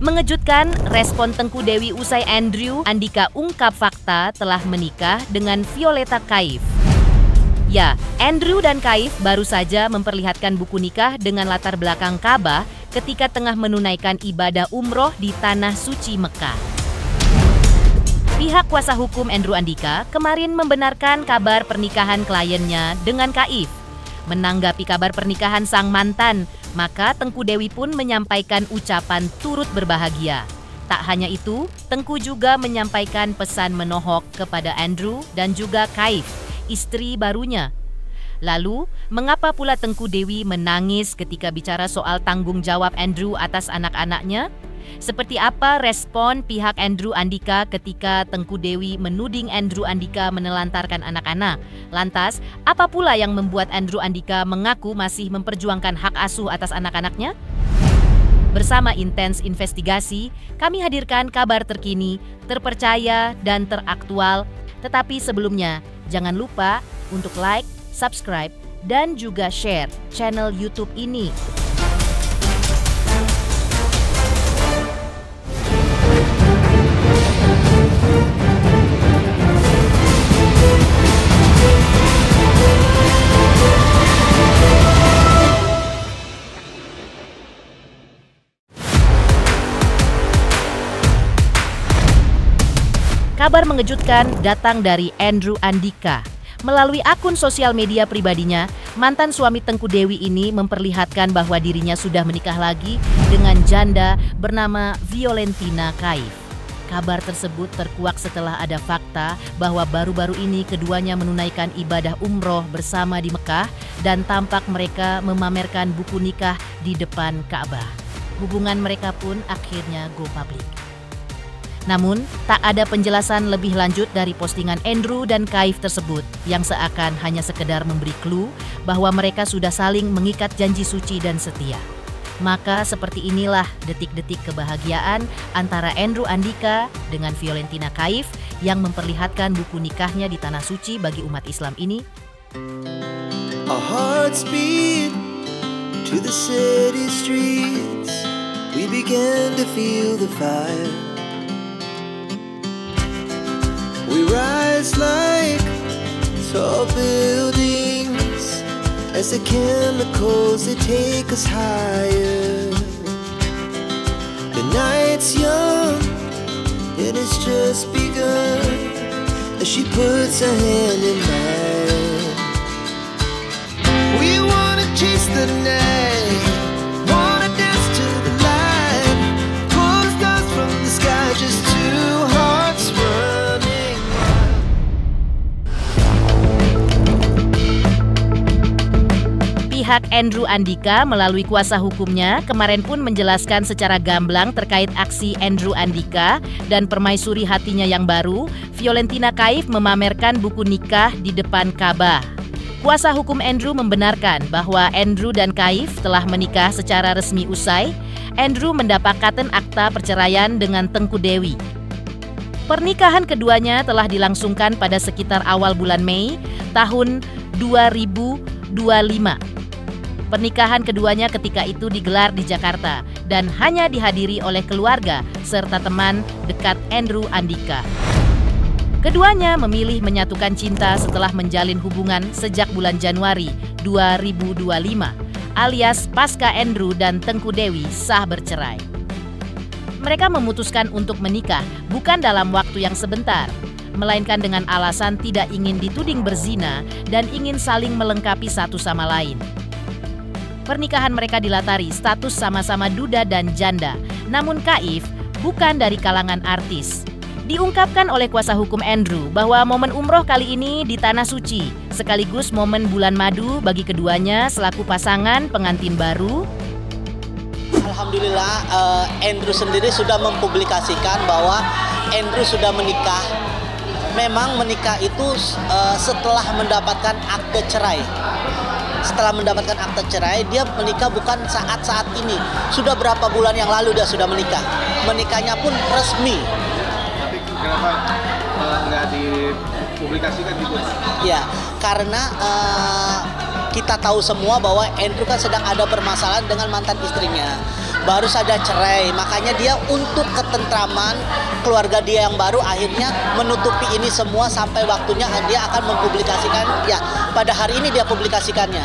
Mengejutkan, respon Tengku Dewi usai Andrew Andika ungkap fakta telah menikah dengan Violeta Kaif. Ya, Andrew dan Kaif baru saja memperlihatkan buku nikah dengan latar belakang Ka'bah ketika tengah menunaikan ibadah umroh di Tanah Suci Mekah. Pihak kuasa hukum Andrew Andika kemarin membenarkan kabar pernikahan kliennya dengan Kaif. Menanggapi kabar pernikahan sang mantan, maka Tengku Dewi pun menyampaikan ucapan turut berbahagia. Tak hanya itu, Tengku juga menyampaikan pesan menohok kepada Andrew dan juga Kaif, istri barunya. Lalu, mengapa pula Tengku Dewi menangis ketika bicara soal tanggung jawab Andrew atas anak-anaknya? Seperti apa respon pihak Andrew Andika ketika Tengku Dewi menuding Andrew Andika menelantarkan anak-anak? Lantas, apa pula yang membuat Andrew Andika mengaku masih memperjuangkan hak asuh atas anak-anaknya? Bersama Intens Investigasi, kami hadirkan kabar terkini, terpercaya, dan teraktual. Tetapi sebelumnya, jangan lupa untuk like, subscribe, dan juga share channel YouTube ini. Kabar mengejutkan datang dari Andrew Andika. Melalui akun sosial media pribadinya, mantan suami Tengku Dewi ini memperlihatkan bahwa dirinya sudah menikah lagi dengan janda bernama Violentina Kaif. Kabar tersebut terkuak setelah ada fakta bahwa baru-baru ini keduanya menunaikan ibadah umroh bersama di Mekah dan tampak mereka memamerkan buku nikah di depan Ka'bah. Hubungan mereka pun akhirnya go public. Namun, tak ada penjelasan lebih lanjut dari postingan Andrew dan Kaif tersebut yang seakan hanya sekedar memberi clue bahwa mereka sudah saling mengikat janji suci dan setia. Maka seperti inilah detik-detik kebahagiaan antara Andrew Andika dengan Violentina Kaif yang memperlihatkan buku nikahnya di Tanah Suci bagi umat Islam ini. Our hearts beat to the city streets. We began to feel the fire. We rise like tall buildings as the chemicals they take us higher. The night's young and it's just begun as she puts her hand in mine. We wanna chase the night, wanna dance to the light, pull the stars from the sky, just two hearts running. Pihak Andrew Andika melalui kuasa hukumnya kemarin pun menjelaskan secara gamblang terkait aksi Andrew Andika dan permaisuri hatinya yang baru, Violentina Kaif memamerkan buku nikah di depan Ka'bah. Kuasa hukum Andrew membenarkan bahwa Andrew dan Kaif telah menikah secara resmi usai. Andrew mendapat katen akta perceraian dengan Tengku Dewi. Pernikahan keduanya telah dilangsungkan pada sekitar awal bulan Mei tahun 2025. Pernikahan keduanya ketika itu digelar di Jakarta dan hanya dihadiri oleh keluarga serta teman dekat Andrew Andika. Keduanya memilih menyatukan cinta setelah menjalin hubungan sejak bulan Januari 2025, alias pasca Andrew dan Tengku Dewi sah bercerai. Mereka memutuskan untuk menikah bukan dalam waktu yang sebentar, melainkan dengan alasan tidak ingin dituding berzina dan ingin saling melengkapi satu sama lain. Pernikahan mereka dilatari status sama-sama duda dan janda, namun Kaif bukan dari kalangan artis. Diungkapkan oleh kuasa hukum Andrew bahwa momen umroh kali ini di Tanah Suci, sekaligus momen bulan madu bagi keduanya selaku pasangan pengantin baru. Alhamdulillah, Andrew sendiri sudah mempublikasikan bahwa Andrew sudah menikah. Memang menikah itu setelah mendapatkan akte cerai. Setelah mendapatkan akte cerai, dia menikah bukan saat-saat ini. Sudah berapa bulan yang lalu dia sudah menikah. Menikahnya pun resmi. Tapi kenapa nggak dipublikasikan gitu? Ya, karena kita tahu semua bahwa Andrew kan sedang ada permasalahan dengan mantan istrinya. baru saja cerai. Makanya dia untuk ketentraman keluarga dia yang baru akhirnya menutupi ini semua sampai waktunya dia akan mempublikasikan. Ya, pada hari ini dia publikasikannya.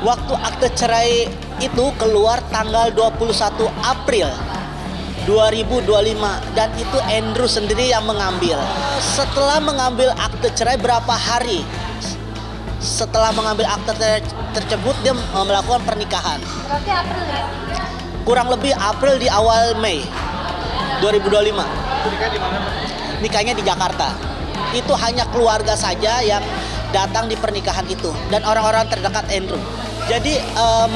Waktu akte cerai itu keluar tanggal 21 April 2025 dan itu Andrew sendiri yang mengambil. Setelah mengambil akte cerai berapa hari setelah mengambil akte tersebut dia melakukan pernikahan. Berarti April ya? Kurang lebih April di awal Mei 2025. Nikah di mana? Nikahnya di Jakarta. Itu hanya keluarga saja yang datang di pernikahan itu dan orang-orang terdekat Andrew. Jadi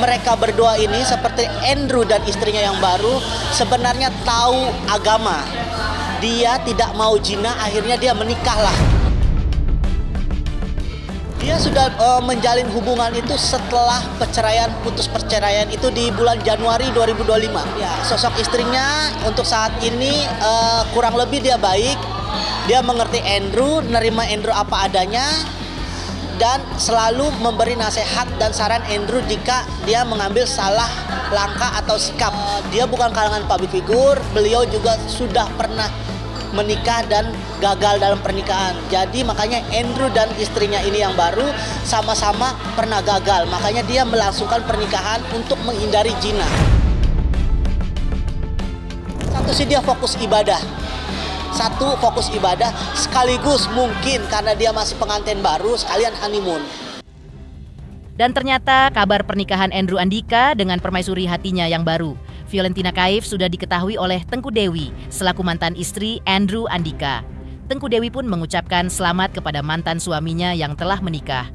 mereka berdua ini seperti Andrew dan istrinya yang baru sebenarnya tahu agama. Dia tidak mau zina, akhirnya dia menikahlah. Dia sudah menjalin hubungan itu setelah putus perceraian itu di bulan Januari 2025. Ya, sosok istrinya untuk saat ini kurang lebih dia baik. Dia mengerti Andrew, nerima Andrew apa adanya, dan selalu memberi nasihat dan saran Andrew jika dia mengambil salah langkah atau sikap. Dia bukan kalangan public figure, beliau juga sudah pernah menikah dan gagal dalam pernikahan. Jadi makanya Andrew dan istrinya ini yang baru sama-sama pernah gagal. Makanya dia melangsungkan pernikahan untuk menghindari zina. Satu sih dia fokus ibadah. Sekaligus mungkin karena dia masih pengantin baru sekalian honeymoon. Dan ternyata kabar pernikahan Andrew Andika dengan permaisuri hatinya yang baru, Fiolentina Kaif, sudah diketahui oleh Tengku Dewi selaku mantan istri Andrew Andika. Tengku Dewi pun mengucapkan selamat kepada mantan suaminya yang telah menikah.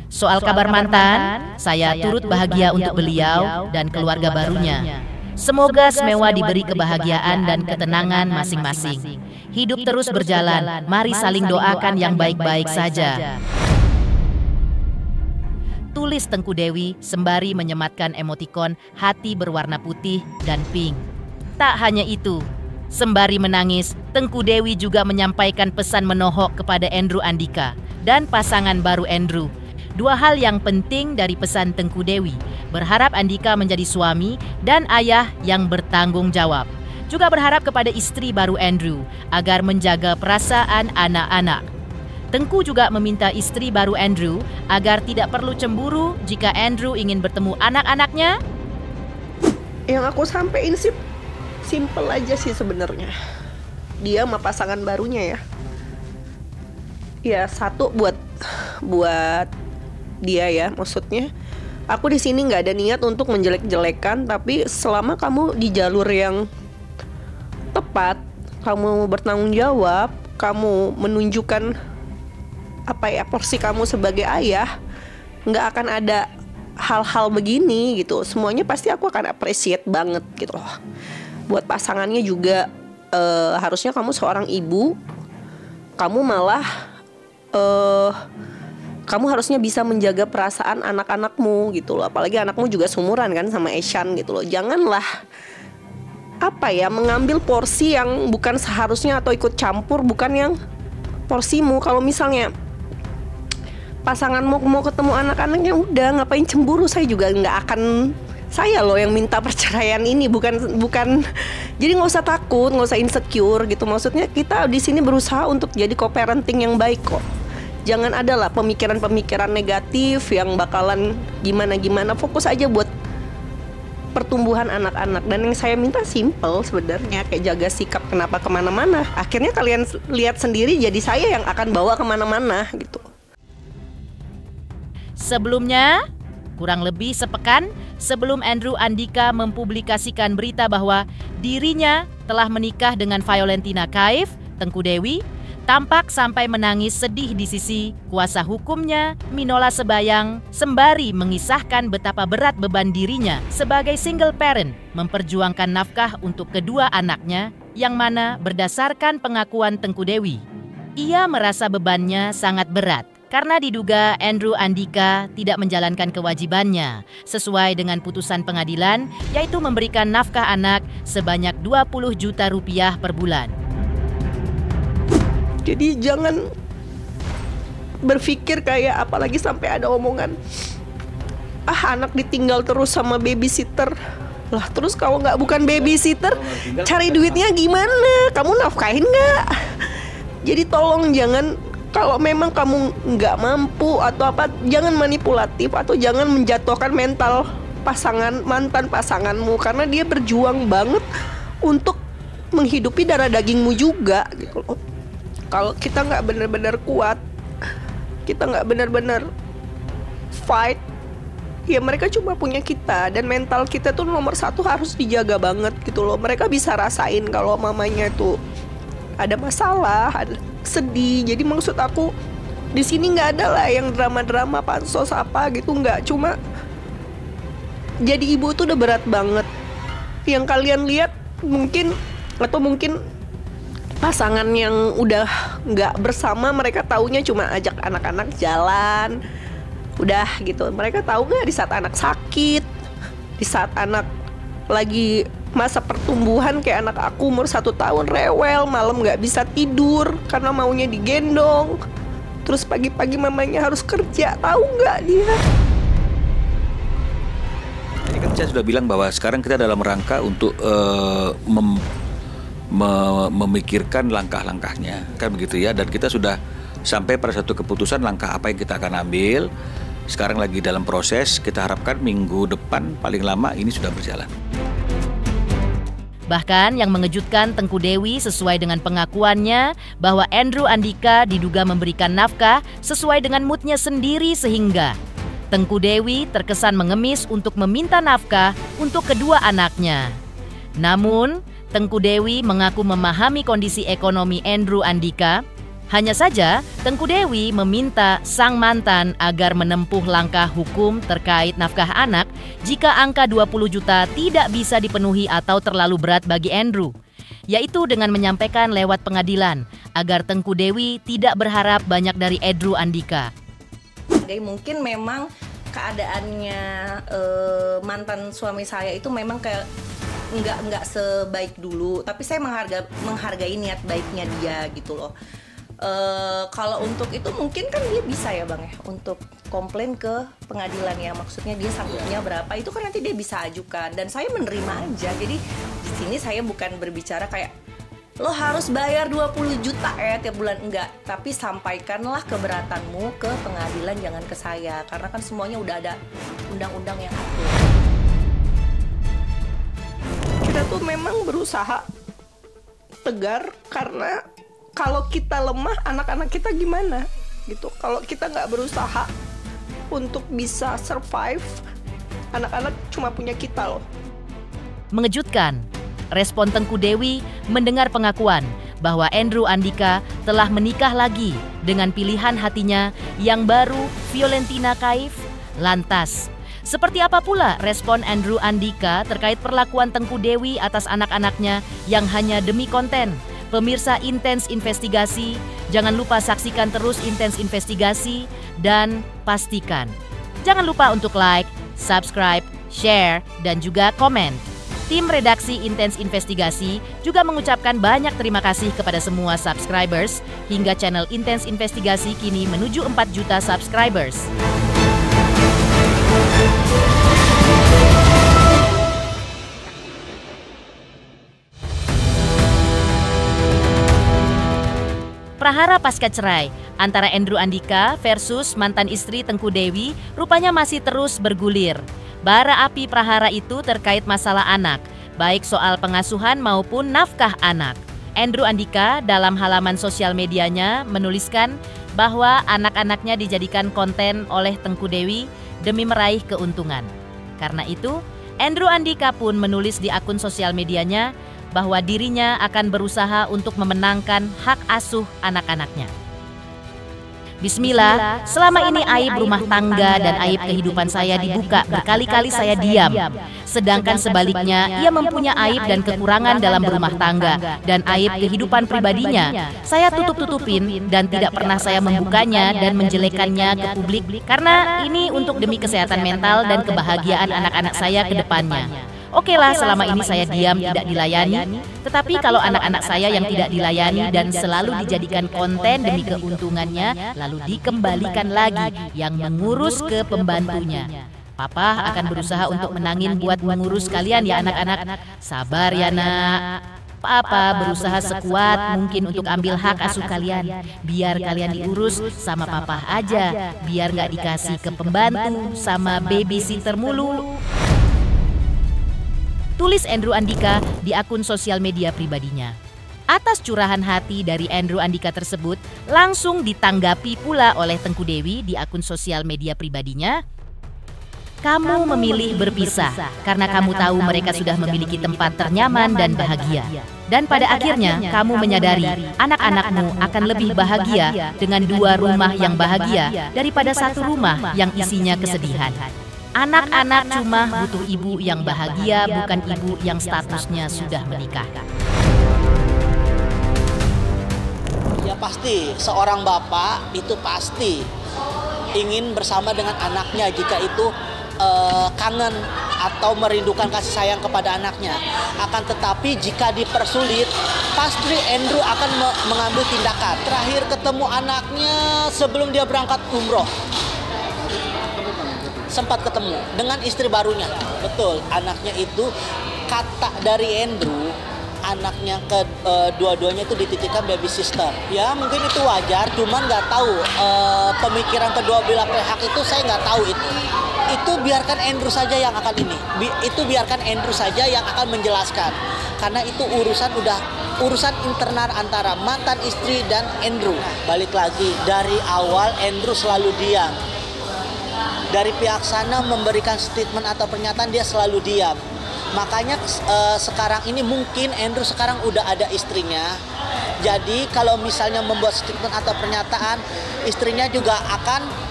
Soal kabar mantan, saya turut bahagia untuk beliau dan keluarga barunya. Semoga semua diberi kebahagiaan dan ketenangan masing-masing. Hidup terus berjalan, mari saling doakan yang baik-baik saja. Tulis Tengku Dewi sembari menyematkan emotikon hati berwarna putih dan pink. Tak hanya itu, sembari menangis, Tengku Dewi juga menyampaikan pesan menohok kepada Andrew Andika dan pasangan baru Andrew. Dua hal yang penting dari pesan Tengku Dewi, berharap Andika menjadi suami dan ayah yang bertanggung jawab. Juga berharap kepada istri baru Andrew agar menjaga perasaan anak-anak. Tengku juga meminta istri baru Andrew agar tidak perlu cemburu jika Andrew ingin bertemu anak-anaknya. Yang aku sampein sih simple aja sih sebenarnya. Dia sama pasangan barunya ya. Ya satu buat dia ya, maksudnya aku di sini nggak ada niat untuk menjelek-jelekan, tapi selama kamu di jalur yang tepat, kamu bertanggung jawab, kamu menunjukkan porsi kamu sebagai ayah, nggak akan ada hal-hal begini gitu. Semuanya pasti aku akan appreciate banget gitu loh. Buat pasangannya juga harusnya kamu seorang ibu, kamu malah kamu harusnya bisa menjaga perasaan anak-anakmu gitu loh. Apalagi anakmu juga seumuran kan sama Eshan gitu loh. Janganlah mengambil porsi yang bukan seharusnya atau ikut campur bukan yang porsimu. Kalau misalnya pasanganmu mau ketemu anak-anaknya, udah ngapain cemburu. Saya juga nggak akan, saya loh yang minta perceraian ini, bukan. Jadi nggak usah takut, nggak usah insecure gitu. Maksudnya kita di sini berusaha untuk jadi co-parenting yang baik kok. Jangan ada lah pemikiran-pemikiran negatif yang bakalan gimana-gimana. Fokus aja buat pertumbuhan anak-anak. Dan yang saya minta simple sebenarnya, kayak jaga sikap kenapa kemana-mana. Akhirnya kalian lihat sendiri, jadi saya yang akan bawa kemana-mana gitu. Sebelumnya, kurang lebih sepekan sebelum Andrew Andika mempublikasikan berita bahwa dirinya telah menikah dengan Fiolentina Kaif, Tengku Dewi tampak sampai menangis sedih di sisi kuasa hukumnya, Minola Sebayang, sembari mengisahkan betapa berat beban dirinya sebagai single parent memperjuangkan nafkah untuk kedua anaknya, yang mana berdasarkan pengakuan Tengku Dewi, ia merasa bebannya sangat berat karena diduga Andrew Andika tidak menjalankan kewajibannya sesuai dengan putusan pengadilan, yaitu memberikan nafkah anak sebanyak 20 juta rupiah per bulan. Jadi jangan berpikir kayak, apalagi sampai ada omongan anak ditinggal terus sama babysitter. Lah terus kalau nggak bukan babysitter, cari duitnya gimana? Kamu nafkahin nggak? Jadi tolong jangan, kalau memang kamu nggak mampu atau apa, jangan manipulatif atau jangan menjatuhkan mental mantan pasanganmu, karena dia berjuang banget untuk menghidupi darah dagingmu juga gitu loh. Kalau kita nggak benar-benar kuat, kita nggak benar-benar fight, ya mereka cuma punya kita, dan mental kita tuh nomor satu harus dijaga banget gitu loh. Mereka bisa rasain kalau mamanya tuh ada masalah, ada sedih. Jadi maksud aku di sini nggak ada lah yang drama-drama pansos apa gitu, nggak. Cuma jadi ibu tuh udah berat banget. Yang kalian lihat mungkin, atau mungkin pasangan yang udah nggak bersama, mereka taunya cuma ajak anak-anak jalan, udah gitu. Mereka tahu nggak di saat anak sakit, di saat anak lagi masa pertumbuhan kayak anak aku umur 1 tahun rewel, malam nggak bisa tidur karena maunya digendong, terus pagi-pagi mamanya harus kerja, tahu nggak dia? Ini kan saya sudah bilang bahwa sekarang kita dalam rangka untuk memikirkan langkah-langkahnya, kan begitu ya. Dan kita sudah sampai pada satu keputusan langkah apa yang kita akan ambil. Sekarang lagi dalam proses, kita harapkan minggu depan paling lama ini sudah berjalan. Bahkan yang mengejutkan Tengku Dewi sesuai dengan pengakuannya bahwa Andrew Andika diduga memberikan nafkah sesuai dengan moodnya sendiri, sehingga Tengku Dewi terkesan mengemis untuk meminta nafkah untuk kedua anaknya. Namun Tengku Dewi mengaku memahami kondisi ekonomi Andrew Andika. Hanya saja, Tengku Dewi meminta sang mantan agar menempuh langkah hukum terkait nafkah anak jika angka 20 juta tidak bisa dipenuhi atau terlalu berat bagi Andrew, yaitu dengan menyampaikan lewat pengadilan agar Tengku Dewi tidak berharap banyak dari Andrew Andika. Mungkin memang keadaannya mantan suami saya itu memang kayak nggak sebaik dulu, tapi saya menghargai niat baiknya dia gitu loh. Kalau untuk itu mungkin kan dia bisa ya Bang ya, untuk komplain ke pengadilan ya, maksudnya dia sanggupnya berapa itu kan nanti dia bisa ajukan, dan saya menerima aja. Jadi di sini saya bukan berbicara kayak lo harus bayar 20 juta ya tiap bulan, enggak, tapi sampaikanlah keberatanmu ke pengadilan, jangan ke saya, karena kan semuanya udah ada undang-undang yang atur. Kita tuh memang berusaha tegar, karena kalau kita lemah, anak-anak kita gimana gitu. Kalau kita nggak berusaha untuk bisa survive, anak-anak cuma punya kita loh. Mengejutkan, respon Tengku Dewi mendengar pengakuan bahwa Andrew Andika telah menikah lagi dengan pilihan hatinya yang baru, Violentina Kaif. Lantas, seperti apa pula respon Andrew Andika terkait perlakuan Tengku Dewi atas anak-anaknya yang hanya demi konten? Pemirsa Intens Investigasi, jangan lupa saksikan terus Intens Investigasi, dan pastikan jangan lupa untuk like, subscribe, share, dan juga komen. Tim redaksi Intens Investigasi juga mengucapkan banyak terima kasih kepada semua subscribers hingga channel Intens Investigasi kini menuju 4 juta subscribers. Prahara pasca cerai antara Andrew Andika versus mantan istri Tengku Dewi rupanya masih terus bergulir. Bara api prahara itu terkait masalah anak, baik soal pengasuhan maupun nafkah anak. Andrew Andika dalam halaman sosial medianya menuliskan bahwa anak-anaknya dijadikan konten oleh Tengku Dewi demi meraih keuntungan. Karena itu, Andrew Andika pun menulis di akun sosial medianya bahwa dirinya akan berusaha untuk memenangkan hak asuh anak-anaknya. Bismillah, selama ini aib rumah tangga dan aib kehidupan saya dibuka, berkali-kali saya diam. Sedangkan sebaliknya, ia mempunyai aib dan kekurangan dalam berumah tangga dan aib kehidupan pribadinya. Saya tutup-tutupin dan tidak pernah saya membukanya dan menjelekannya ke publik, karena ini untuk demi kesehatan mental dan kebahagiaan anak-anak saya ke depannya. Oke lah, selama ini saya diam, tidak dilayani. Tetapi kalau anak-anak saya yang tidak dilayani dan selalu dijadikan konten demi keuntungannya, lalu dikembalikan lagi yang mengurus ke pembantunya. Papa akan berusaha untuk menangin buat mengurus kalian ya anak-anak. Sabar ya nak. Papa berusaha sekuat mungkin untuk ambil hak asuh kalian. Biar kalian diurus sama papa aja. Biar gak dikasih ke pembantu sama babysitter mulu. Tulis Andrew Andika di akun sosial media pribadinya. Atas curahan hati dari Andrew Andika tersebut langsung ditanggapi pula oleh Tengku Dewi di akun sosial media pribadinya. Kamu memilih berpisah karena kamu tahu mereka sudah memiliki tempat ternyaman dan bahagia. Dan pada akhirnya kamu menyadari anak-anakmu akan lebih bahagia dengan 2 rumah yang bahagia daripada 1 rumah yang isinya kesedihan. Anak-anak cuma butuh ibu yang bahagia, bukan ibu yang statusnya sudah menikah. Ya pasti, seorang bapak itu pasti ingin bersama dengan anaknya jika itu kangen atau merindukan kasih sayang kepada anaknya. Akan tetapi jika dipersulit, pasti Andrew akan mengambil tindakan. Terakhir ketemu anaknya sebelum dia berangkat umroh. Sempat ketemu dengan istri barunya. Betul, anaknya itu kata dari Andrew, anaknya dua-duanya itu dititipkan baby sister. Ya mungkin itu wajar, cuman nggak tahu pemikiran kedua belah pihak itu, saya nggak tahu itu. Itu biarkan Andrew saja yang akan itu biarkan Andrew saja yang akan menjelaskan, karena itu urusan internal antara mantan istri dan Andrew. Balik lagi, dari awal Andrew selalu diam. Dari pihak sana memberikan statement atau pernyataan, dia selalu diam. Makanya sekarang ini mungkin Andrew sekarang udah ada istrinya. Jadi kalau misalnya membuat statement atau pernyataan, istrinya juga akan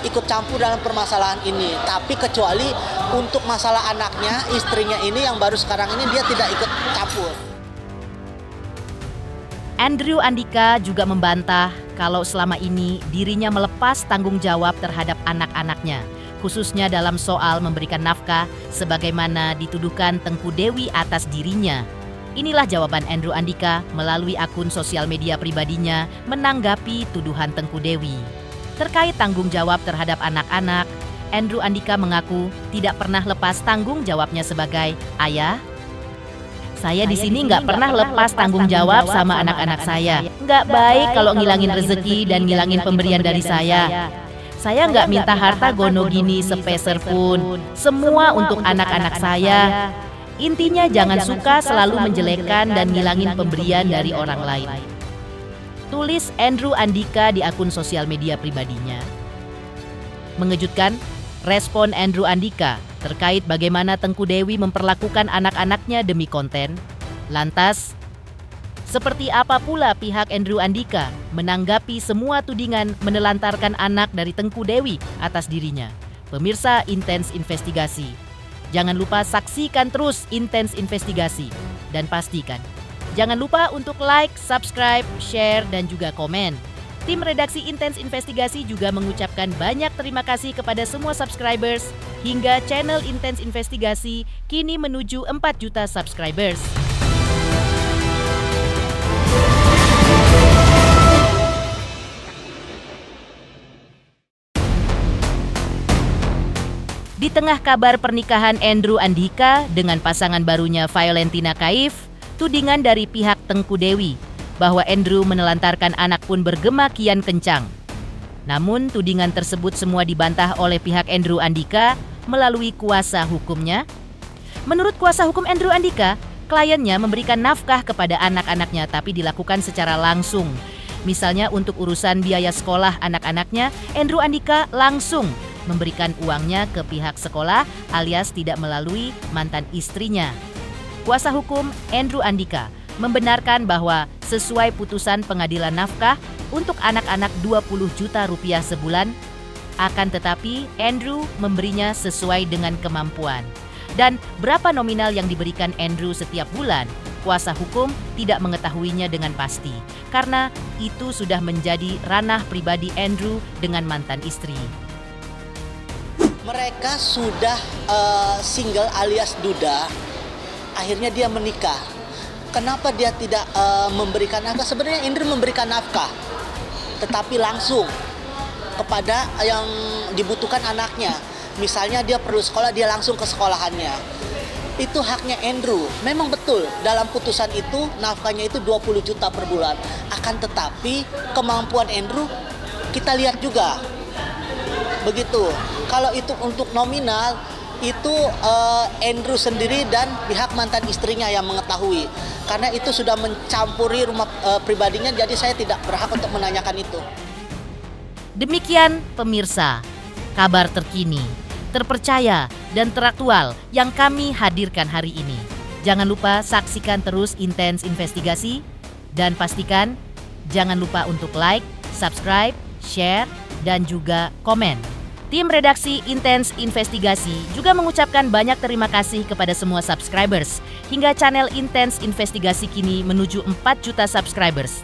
ikut campur dalam permasalahan ini. Tapi kecuali untuk masalah anaknya, istrinya ini yang baru sekarang ini dia tidak ikut campur. Andrew Andika juga membantah kalau selama ini dirinya melepas tanggung jawab terhadap anak-anaknya, khususnya dalam soal memberikan nafkah sebagaimana dituduhkan Tengku Dewi atas dirinya. Inilah jawaban Andrew Andika melalui akun sosial media pribadinya menanggapi tuduhan Tengku Dewi. Terkait tanggung jawab terhadap anak-anak, Andrew Andika mengaku tidak pernah lepas tanggung jawabnya sebagai ayah. Saya di sini nggak pernah lepas tanggung jawab sama anak-anak saya. Nggak baik kalau ngilangin rezeki dan ngilangin pemberian dari saya. Saya nggak minta harta gono gini sepeser pun. Semua untuk anak-anak saya. Intinya jangan suka selalu menjelekkan dan ngilangin pemberian dari orang lain. Tulis Andrew Andika di akun sosial media pribadinya. Mengejutkan, respon Andrew Andika terkait bagaimana Tengku Dewi memperlakukan anak-anaknya demi konten. Lantas, seperti apa pula pihak Andrew Andika menanggapi semua tudingan menelantarkan anak dari Tengku Dewi atas dirinya? Pemirsa Intens Investigasi, jangan lupa saksikan terus Intens Investigasi. Dan pastikan, jangan lupa untuk like, subscribe, share, dan juga komen. Tim redaksi Intens Investigasi juga mengucapkan banyak terima kasih kepada semua subscribers hingga channel Intens Investigasi kini menuju 4 juta subscribers. Di tengah kabar pernikahan Andrew Andika dengan pasangan barunya Violentina Kaif, tudingan dari pihak Tengku Dewi bahwa Andrew menelantarkan anak pun bergema kian kencang. Namun tudingan tersebut semua dibantah oleh pihak Andrew Andika melalui kuasa hukumnya. Menurut kuasa hukum Andrew Andika, kliennya memberikan nafkah kepada anak-anaknya tapi dilakukan secara langsung. Misalnya untuk urusan biaya sekolah anak-anaknya, Andrew Andika langsung memberikan uangnya ke pihak sekolah alias tidak melalui mantan istrinya. Kuasa hukum Andrew Andika membenarkan bahwa sesuai putusan pengadilan nafkah untuk anak-anak 20 juta rupiah sebulan, akan tetapi Andrew memberinya sesuai dengan kemampuan. Dan berapa nominal yang diberikan Andrew setiap bulan, kuasa hukum tidak mengetahuinya dengan pasti, karena itu sudah menjadi ranah pribadi Andrew dengan mantan istri. Mereka sudah single alias duda, akhirnya dia menikah. Kenapa dia tidak memberikan nafkah? Sebenarnya Andrew memberikan nafkah, tetapi langsung kepada yang dibutuhkan anaknya. Misalnya dia perlu sekolah, dia langsung ke sekolahannya. Itu haknya Andrew. Memang betul dalam putusan itu nafkahnya itu 20 juta per bulan. Akan tetapi kemampuan Andrew kita lihat juga. Begitu. Kalau itu untuk nominal itu Andrew sendiri dan pihak mantan istrinya yang mengetahui. Karena itu sudah mencampuri rumah pribadinya, jadi saya tidak berhak untuk menanyakan itu. Demikian pemirsa, kabar terkini, terpercaya, dan teraktual yang kami hadirkan hari ini. Jangan lupa saksikan terus Intens Investigasi dan pastikan jangan lupa untuk like, subscribe, share, dan juga komen. Tim redaksi Intens Investigasi juga mengucapkan banyak terima kasih kepada semua subscribers hingga channel Intens Investigasi kini menuju 4 juta subscribers.